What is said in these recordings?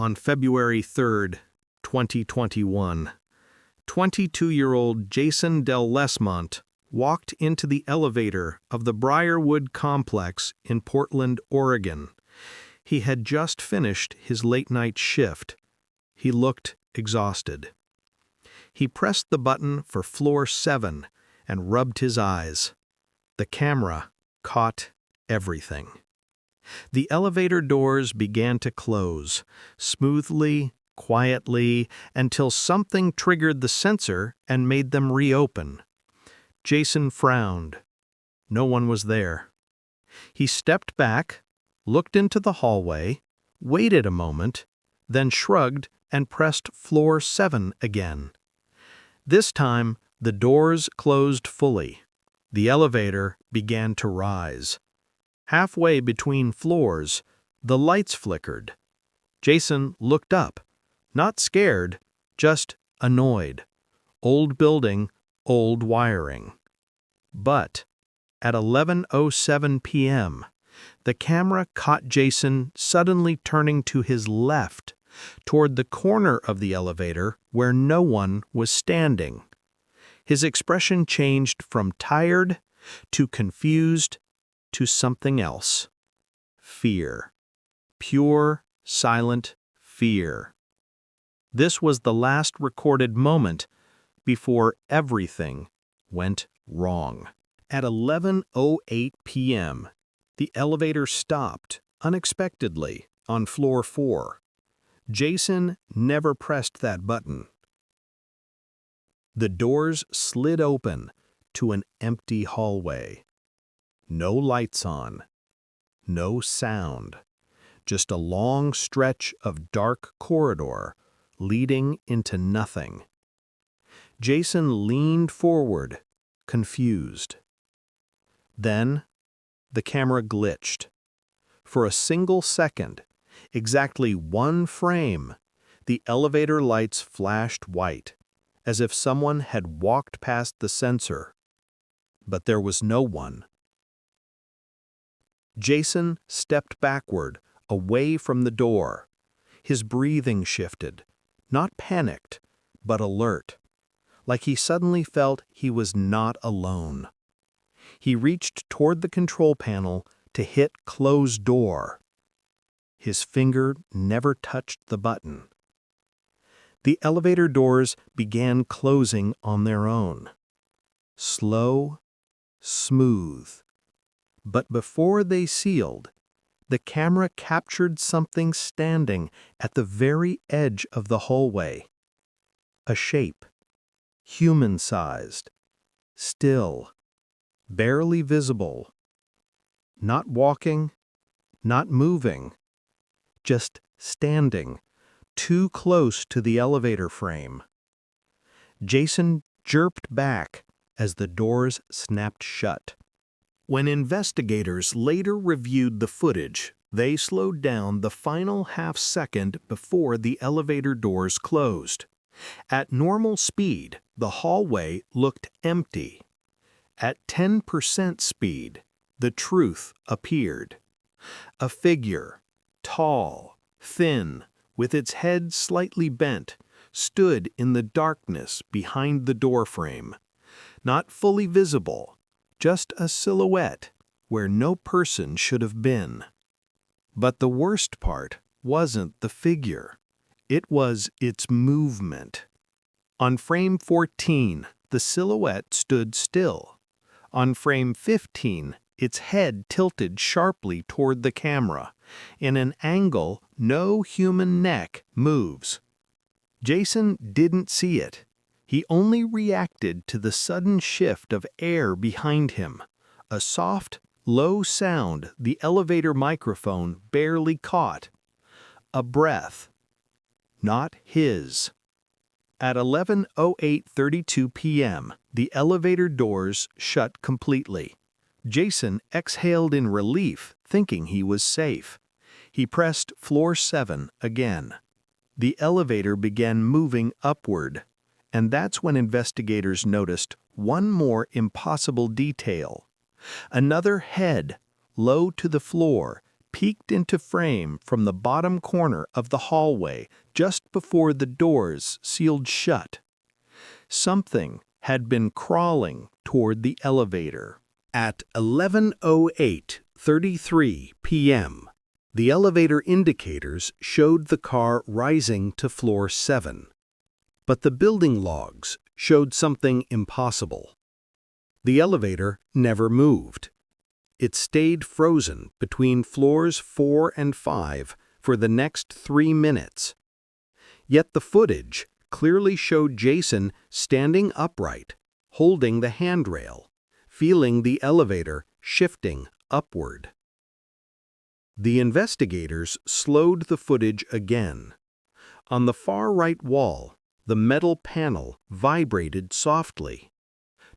On February 3, 2021, 22-year-old Jason Delmont walked into the elevator of the Briarwood complex in Portland, Oregon. He had just finished his late-night shift. He looked exhausted. He pressed the button for floor 7 and rubbed his eyes. The camera caught everything. The elevator doors began to close, smoothly, quietly, until something triggered the sensor and made them reopen. Jason frowned. No one was there. He stepped back, looked into the hallway, waited a moment, then shrugged and pressed floor 7 again. This time, the doors closed fully. The elevator began to rise. Halfway between floors, the lights flickered. Jason looked up, not scared, just annoyed. Old building, old wiring. But at 11:07 p.m., the camera caught Jason suddenly turning to his left, toward the corner of the elevator where no one was standing. His expression changed from tired to confused to something else. Fear. Pure, silent fear. This was the last recorded moment before everything went wrong. At 11:08 p.m., the elevator stopped unexpectedly on floor 4. Jason never pressed that button. The doors slid open to an empty hallway. No lights on. No sound. Just a long stretch of dark corridor leading into nothing. Jason leaned forward, confused. Then, the camera glitched. For a single second, exactly one frame, the elevator lights flashed white, as if someone had walked past the sensor. But there was no one. Jason stepped backward, away from the door. His breathing shifted, not panicked, but alert, like he suddenly felt he was not alone. He reached toward the control panel to hit close door. His finger never touched the button. The elevator doors began closing on their own. Slow, smooth. But before they sealed, the camera captured something standing at the very edge of the hallway. A shape, human-sized, still, barely visible. Not walking, not moving, just standing, too close to the elevator frame. Jason jerked back as the doors snapped shut. When investigators later reviewed the footage, they slowed down the final half-second before the elevator doors closed. At normal speed, the hallway looked empty. At 10% speed, the truth appeared. A figure, tall, thin, with its head slightly bent, stood in the darkness behind the doorframe. Not fully visible, just a silhouette where no person should have been. But the worst part wasn't the figure. It was its movement. On frame 14, the silhouette stood still. On frame 15, its head tilted sharply toward the camera, in an angle no human neck moves. Jason didn't see it. He only reacted to the sudden shift of air behind him, a soft, low sound the elevator microphone barely caught. A breath. Not his. At 11:08:32 p.m., the elevator doors shut completely. Jason exhaled in relief, thinking he was safe. He pressed floor 7 again. The elevator began moving upward, and that's when investigators noticed one more impossible detail. Another head, low to the floor, peeked into frame from the bottom corner of the hallway just before the doors sealed shut. Something had been crawling toward the elevator. At 11:08:33 p.m., the elevator indicators showed the car rising to floor 7. But the building logs showed something impossible. The elevator never moved. It stayed frozen between floors 4 and 5 for the next 3 minutes. Yet the footage clearly showed Jason standing upright, holding the handrail, feeling the elevator shifting upward. The investigators slowed the footage again. On the far right wall, the metal panel vibrated softly.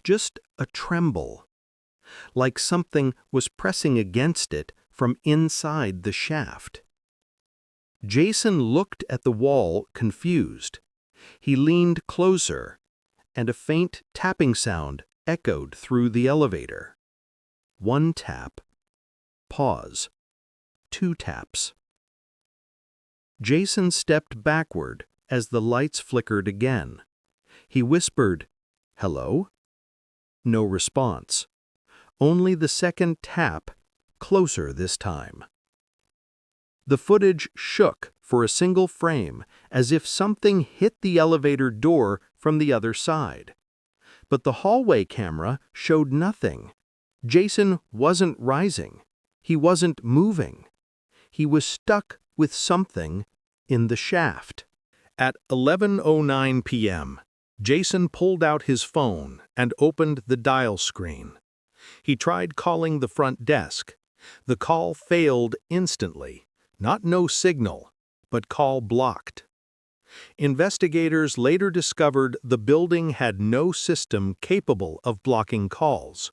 Just a tremble, like something was pressing against it from inside the shaft. Jason looked at the wall, confused. He leaned closer, and a faint tapping sound echoed through the elevator. 1 tap. Pause. 2 taps. Jason stepped backward as the lights flickered again. He whispered, "Hello?" No response. Only the second tap, closer this time. The footage shook for a single frame, as if something hit the elevator door from the other side. But the hallway camera showed nothing. Jason wasn't rising. He wasn't moving. He was stuck with something in the shaft. At 11:09 p.m., Jason pulled out his phone and opened the dial screen. He tried calling the front desk. The call failed instantly. Not no signal, but call blocked. Investigators later discovered the building had no system capable of blocking calls.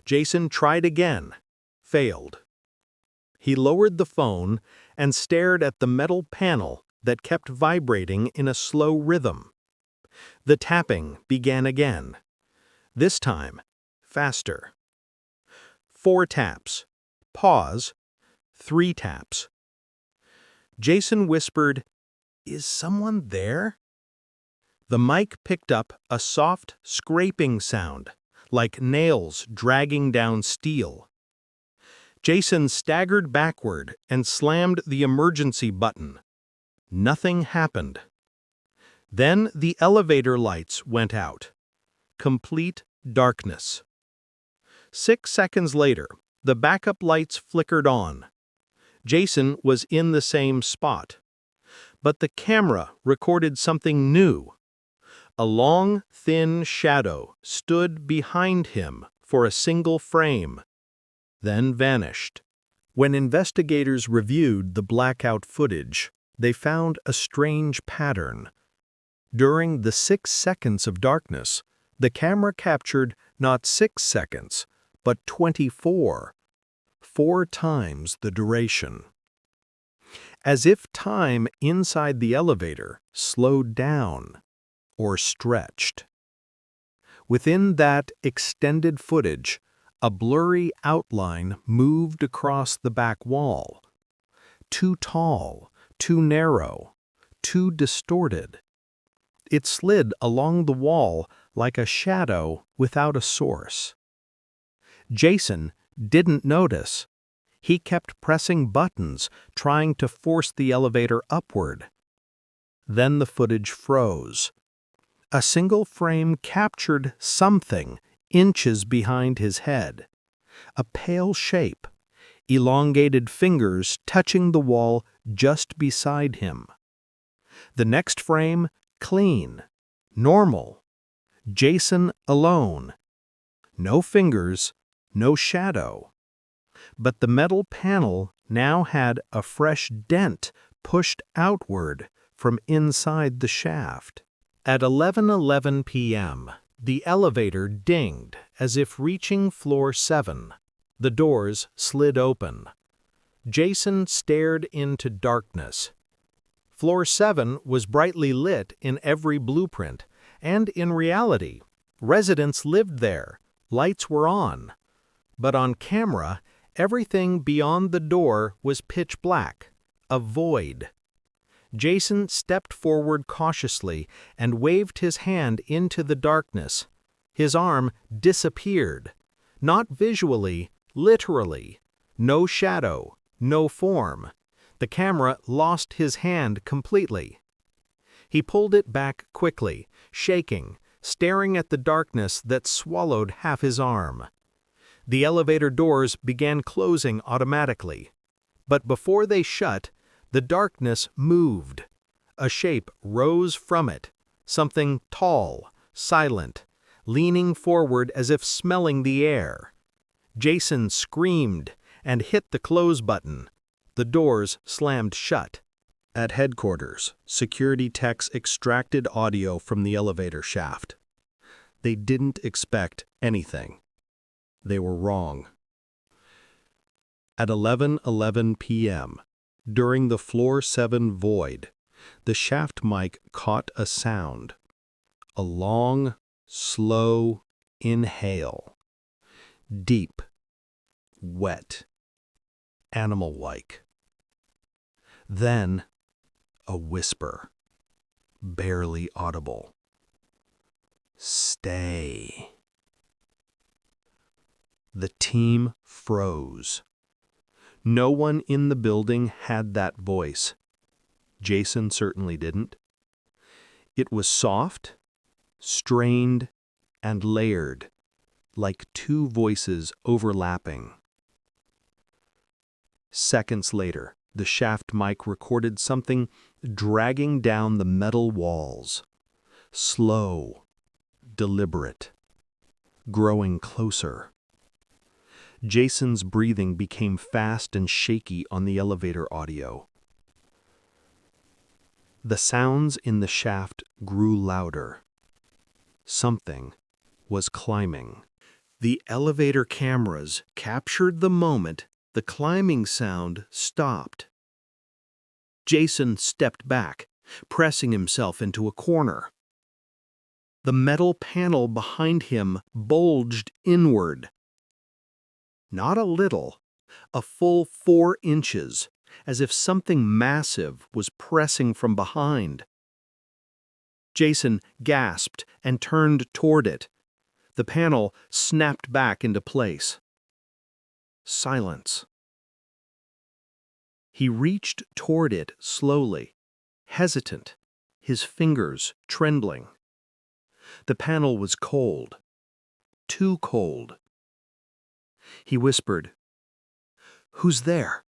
Jason tried again, failed. He lowered the phone and stared at the metal panel that kept vibrating in a slow rhythm. The tapping began again, this time faster. 4 taps. Pause. 3 taps. Jason whispered, "Is someone there?" The mic picked up a soft scraping sound, like nails dragging down steel. Jason staggered backward and slammed the emergency button. Nothing happened. Then the elevator lights went out. Complete darkness. 6 seconds later, the backup lights flickered on. Jason was in the same spot. But the camera recorded something new. A long, thin shadow stood behind him for a single frame, then vanished. When investigators reviewed the blackout footage, they found a strange pattern. During the 6 seconds of darkness, the camera captured not 6 seconds, but 24, 4 times the duration. As if time inside the elevator slowed down or stretched. Within that extended footage, a blurry outline moved across the back wall. Too tall, too narrow, too distorted. It slid along the wall like a shadow without a source. Jason didn't notice. He kept pressing buttons, trying to force the elevator upward. Then the footage froze. A single frame captured something inches behind his head. A pale shape, elongated fingers touching the wall just beside him. The next frame, clean, normal. Jason alone. No fingers, no shadow. But the metal panel now had a fresh dent pushed outward from inside the shaft. At 11:11 p.m., the elevator dinged as if reaching floor 7. The doors slid open. Jason stared into darkness. Floor 7 was brightly lit in every blueprint, and in reality, residents lived there. Lights were on. But on camera, Everything beyond the door was pitch black, a void. Jason stepped forward cautiously and waved his hand into the darkness. His arm disappeared. Not visually, literally. No shadow, no form. The camera lost his hand completely. He pulled it back quickly, shaking, staring at the darkness that swallowed half his arm. The elevator doors began closing automatically. But before they shut, the darkness moved. A shape rose from it, something tall, silent, leaning forward as if smelling the air. Jason screamed and hit the close button. The doors slammed shut. At headquarters, security techs extracted audio from the elevator shaft. They didn't expect anything. They were wrong. At 11:11 p.m., during the Floor 7 void, the shaft mic caught a sound. A long, slow inhale. Deep, wet, animal-like. Then, a whisper, barely audible. Stay. The team froze. No one in the building had that voice. Jason certainly didn't. It was soft, strained, and layered, like two voices overlapping. Seconds later, the shaft mic recorded something dragging down the metal walls. Slow, deliberate, growing closer. Jason's breathing became fast and shaky on the elevator audio. The sounds in the shaft grew louder. Something was climbing. The elevator cameras captured the moment the climbing sound stopped. Jason stepped back, pressing himself into a corner. The metal panel behind him bulged inward. Not a little, a full 4 inches, as if something massive was pressing from behind. Jason gasped and turned toward it. The panel snapped back into place. Silence. He reached toward it slowly, hesitant, his fingers trembling. The panel was cold. Too cold. He whispered, "Who's there?"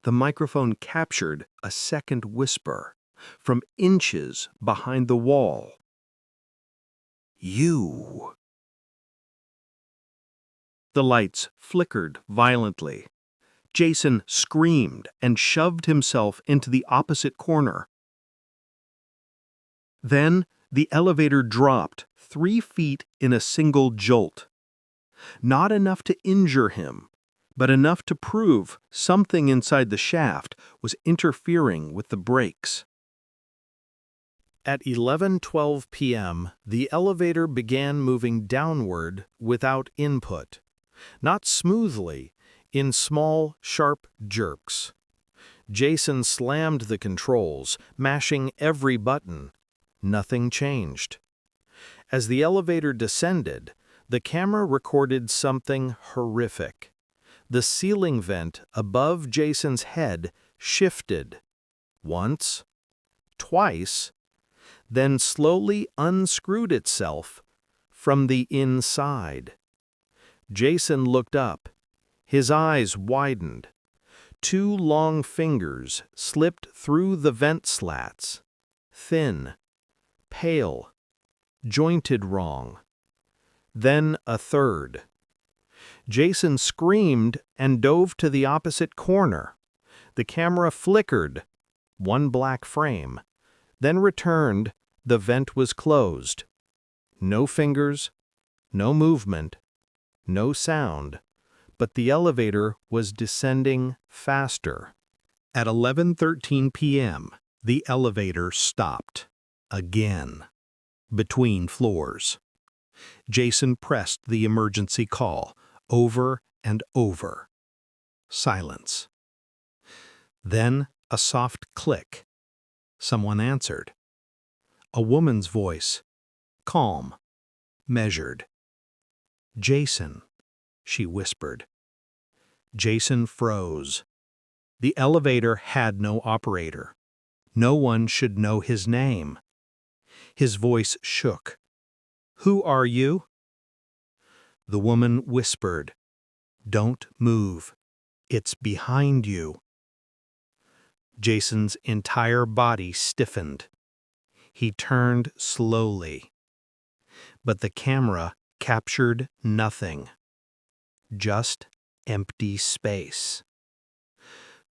The microphone captured a second whisper from inches behind the wall. "You." The lights flickered violently. Jason screamed and shoved himself into the opposite corner. Then the elevator dropped 3 feet in a single jolt. Not enough to injure him, but enough to prove something inside the shaft was interfering with the brakes. At 11:12 p.m., the elevator began moving downward without input. Not smoothly, in small, sharp jerks. Jason slammed the controls, mashing every button. Nothing changed. As the elevator descended, the camera recorded something horrific. The ceiling vent above Jason's head shifted. Once, twice, then slowly unscrewed itself from the inside. Jason looked up. His eyes widened. 2 long fingers slipped through the vent slats. Thin, pale, jointed wrong. Then a third. Jason screamed and dove to the opposite corner. The camera flickered, 1 black frame, then returned. The vent was closed. No fingers, no movement, no sound, but the elevator was descending faster. At 11:13 p.m., the elevator stopped. Again. Between floors. Jason pressed the emergency call over and over. Silence. Then a soft click. Someone answered. A woman's voice, calm, measured. "Jason," she whispered. Jason froze. The elevator had no operator. No one should know his name. His voice shook. "Who are you?" The woman whispered, "Don't move. It's behind you." Jason's entire body stiffened. He turned slowly. But the camera captured nothing. Just empty space.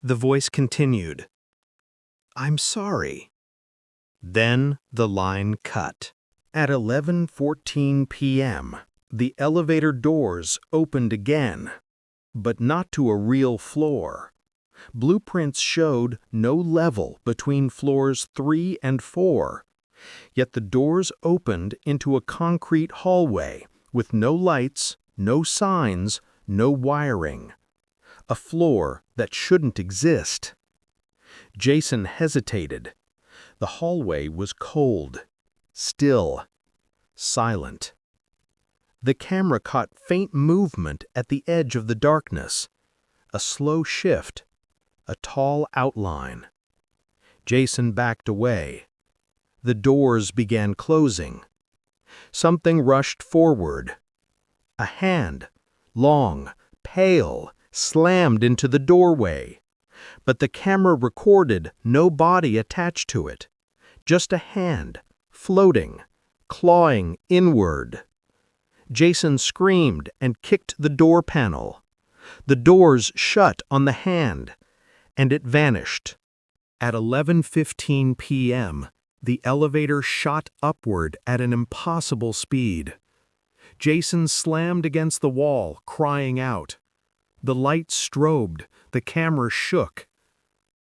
The voice continued, "I'm sorry." Then the line cut. At 11:14 p.m., the elevator doors opened again, but not to a real floor. Blueprints showed no level between floors 3 and 4, yet the doors opened into a concrete hallway with no lights, no signs, no wiring. A floor that shouldn't exist. Jason hesitated. The hallway was cold, still, silent. The camera caught faint movement at the edge of the darkness. A slow shift, a tall outline. Jason backed away. The doors began closing. Something rushed forward. A hand, long, pale, slammed into the doorway. But the camera recorded no body attached to it. Just a hand, floating, clawing inward. Jason screamed and kicked the door panel. The doors shut on the hand, and it vanished. At 11:15 p.m., the elevator shot upward at an impossible speed. Jason slammed against the wall, crying out. The light strobed, the camera shook.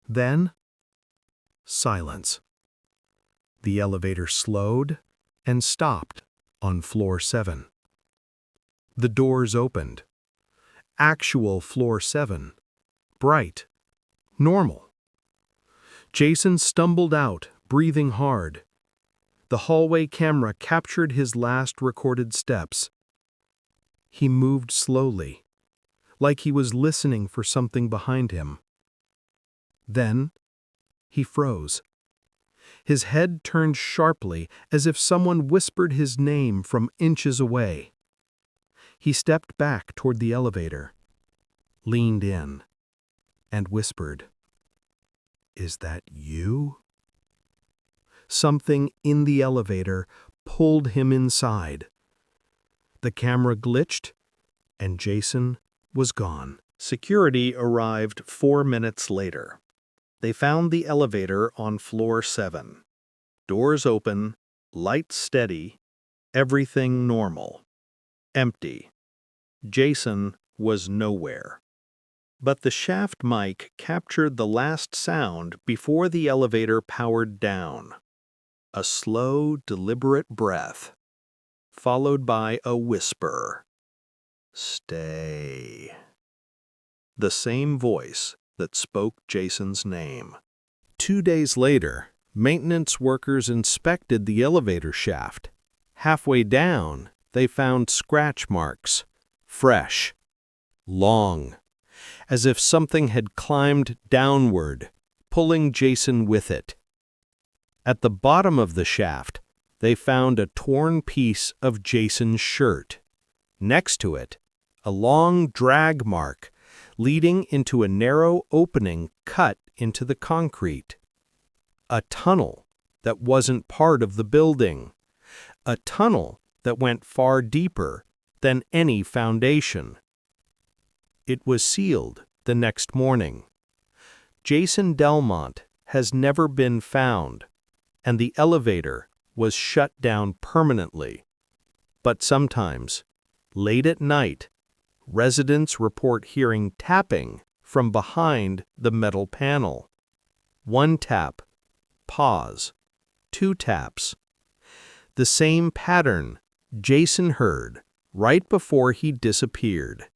Then, silence. The elevator slowed and stopped on floor 7. The doors opened. Actual floor 7. Bright. Normal. Jason stumbled out, breathing hard. The hallway camera captured his last recorded steps. He moved slowly, like he was listening for something behind him. Then, he froze. His head turned sharply as if someone whispered his name from inches away. He stepped back toward the elevator, leaned in, and whispered, "Is that you?" Something in the elevator pulled him inside. The camera glitched, and Jason was gone. Security arrived 4 minutes later. They found the elevator on floor 7. Doors open, lights steady, everything normal. Empty. Jason was nowhere. But the shaft mic captured the last sound before the elevator powered down. A slow, deliberate breath, followed by a whisper. "Stay." The same voice that spoke Jason's name. 2 days later, maintenance workers inspected the elevator shaft. Halfway down, they found scratch marks, fresh, long, as if something had climbed downward, pulling Jason with it. At the bottom of the shaft, they found a torn piece of Jason's shirt. Next to it, a long drag mark leading into a narrow opening cut into the concrete. A tunnel that wasn't part of the building. A tunnel that went far deeper than any foundation. It was sealed the next morning. Jason Delmont has never been found, and the elevator was shut down permanently. But sometimes, late at night, residents report hearing tapping from behind the metal panel. 1 tap, pause, 2 taps. The same pattern Jason heard right before he disappeared.